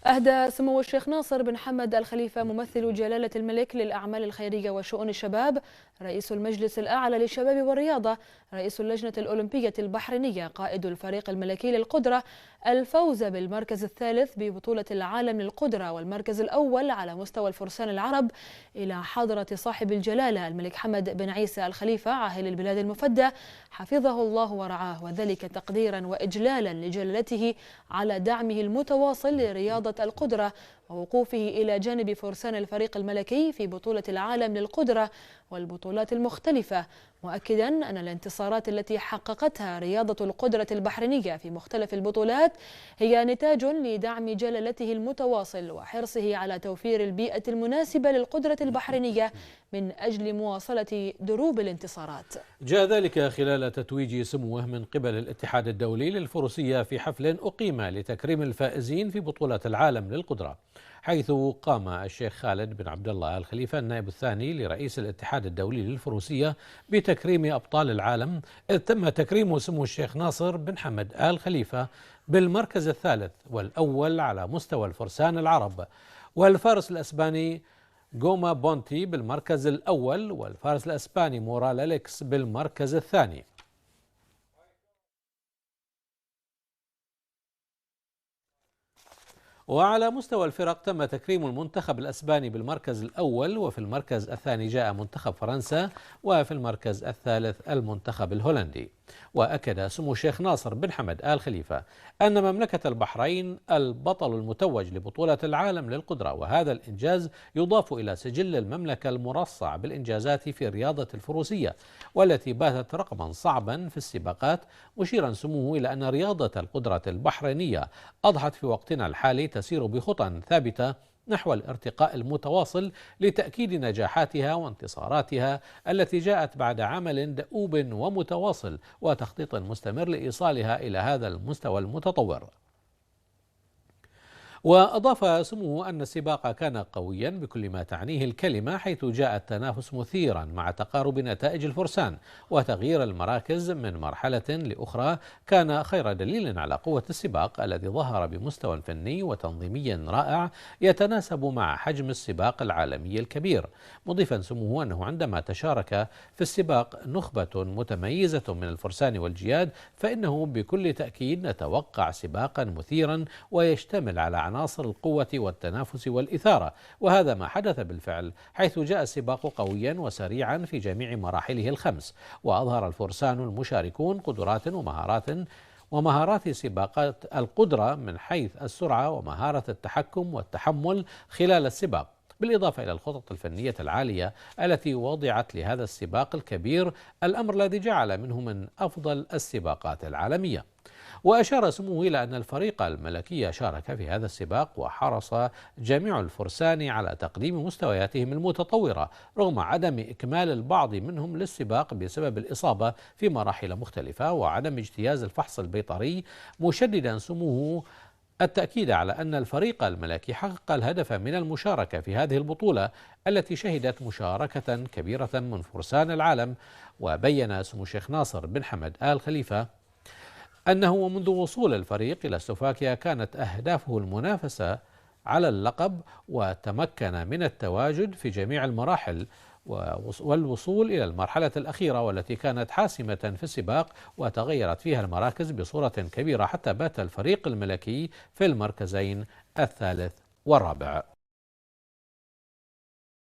أهدى سمو الشيخ ناصر بن حمد الخليفة ممثل جلالة الملك للأعمال الخيرية وشؤون الشباب، رئيس المجلس الأعلى للشباب والرياضة، رئيس اللجنة الأولمبية البحرينية، قائد الفريق الملكي للقدرة، الفوز بالمركز الثالث ببطولة العالم للقدرة والمركز الأول على مستوى الفرسان العرب، إلى حضرة صاحب الجلالة الملك حمد بن عيسى الخليفة عاهل البلاد المفدى حفظه الله ورعاه، وذلك تقديرا وإجلالا لجلالته على دعمه المتواصل لرياضة القدرة ووقوفه إلى جانب فرسان الفريق الملكي في بطولة العالم للقدرة والبطولات المختلفة، مؤكدا أن الانتصارات التي حققتها رياضة القدرة البحرينية في مختلف البطولات هي نتاج لدعم جلالته المتواصل وحرصه على توفير البيئة المناسبة للقدرة البحرينية من أجل مواصلة دروب الانتصارات. جاء ذلك خلال تتويج سموه من قبل الاتحاد الدولي للفروسية في حفل أقيم لتكريم الفائزين في بطولة العالم للقدرة، حيث قام الشيخ خالد بن عبد الله آل خليفة النائب الثاني لرئيس الاتحاد الدولي للفروسية بتكريم أبطال العالم، إذ تم تكريم سمو الشيخ ناصر بن حمد آل خليفة بالمركز الثالث والأول على مستوى الفرسان العرب، والفارس الأسباني جوما بونتي بالمركز الأول، والفارس الأسباني مورال أليكس بالمركز الثاني. وعلى مستوى الفرق تم تكريم المنتخب الأسباني بالمركز الأول، وفي المركز الثاني جاء منتخب فرنسا، وفي المركز الثالث المنتخب الهولندي. وأكد سمو الشيخ ناصر بن حمد آل خليفة أن مملكة البحرين البطل المتوج لبطولة العالم للقدرة، وهذا الإنجاز يضاف إلى سجل المملكة المرصع بالإنجازات في رياضة الفروسية والتي باتت رقما صعبا في السباقات، مشيرا سموه إلى أن رياضة القدرة البحرينية أضحت في وقتنا الحالي تسير بخطى ثابتة نحو الارتقاء المتواصل لتأكيد نجاحاتها وانتصاراتها التي جاءت بعد عمل دؤوب ومتواصل وتخطيط مستمر لإيصالها إلى هذا المستوى المتطور. وأضاف سموه أن السباق كان قويا بكل ما تعنيه الكلمة، حيث جاء التنافس مثيرا مع تقارب نتائج الفرسان، وتغيير المراكز من مرحلة لأخرى كان خير دليل على قوة السباق الذي ظهر بمستوى فني وتنظيمي رائع يتناسب مع حجم السباق العالمي الكبير، مضيفا سموه أنه عندما تشارك في السباق نخبة متميزة من الفرسان والجياد فإنه بكل تأكيد نتوقع سباقا مثيرا ويشتمل على عناصر القوة والتنافس والإثارة، وهذا ما حدث بالفعل، حيث جاء السباق قويا وسريعا في جميع مراحله الخمس، وأظهر الفرسان المشاركون قدرات ومهارات سباقات القدرة من حيث السرعة ومهارة التحكم والتحمل خلال السباق، بالإضافة إلى الخطط الفنية العالية التي وضعت لهذا السباق الكبير، الأمر الذي جعل منه من أفضل السباقات العالمية. وأشار سموه إلى أن الفريق الملكي شارك في هذا السباق وحرص جميع الفرسان على تقديم مستوياتهم المتطورة رغم عدم إكمال البعض منهم للسباق بسبب الإصابة في مراحل مختلفة وعدم اجتياز الفحص البيطري، مشددا سموه التأكيد على أن الفريق الملكي حقق الهدف من المشاركة في هذه البطولة التي شهدت مشاركة كبيرة من فرسان العالم. وبين سمو الشيخ ناصر بن حمد آل خليفة أنه منذ وصول الفريق إلى سلوفاكيا كانت أهدافه المنافسة على اللقب، وتمكن من التواجد في جميع المراحل والوصول إلى المرحلة الأخيرة والتي كانت حاسمة في السباق، وتغيرت فيها المراكز بصورة كبيرة حتى بات الفريق الملكي في المركزين الثالث والرابع.